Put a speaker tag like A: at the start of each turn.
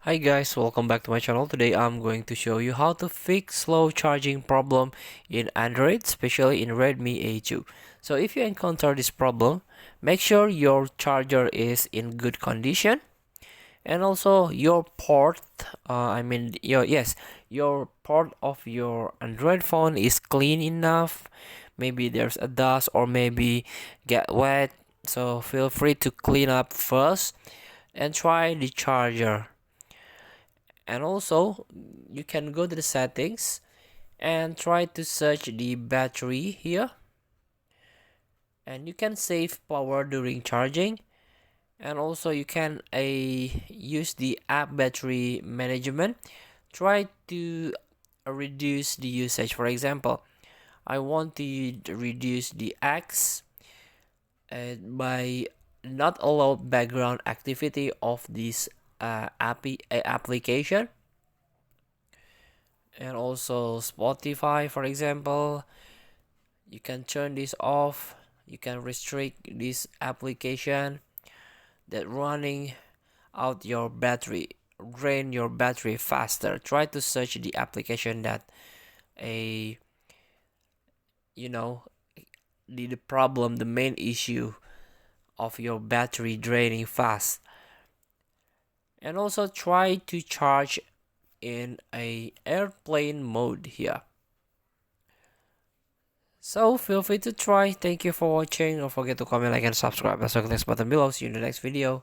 A: Hi guys, welcome back to my channel. Today I'm going to show you how to fix slow charging problem in Android, especially in Redmi A2. So if you encounter this problem, make sure your charger is in good condition and also your port, your port of your Android phone is clean enough. Maybe there's a dust or maybe get wet. So feel free to clean up first and try the charger. And also you can go to the settings and try to search the battery here, and you can save power during charging. And also you can use the app battery management. Try to reduce the usage. For example, I want to reduce the X by not allow background activity of this application, and also Spotify, for example. You can turn this off. You can restrict this application that running out your battery, drain your battery faster. Try to search the application that a you know the problem, the main issue of your battery draining fast. And also try to charge in a airplane mode here. So feel free to try. Thank you for watching. Don't forget to comment, like, and subscribe. Also click this button below. See you in the next video.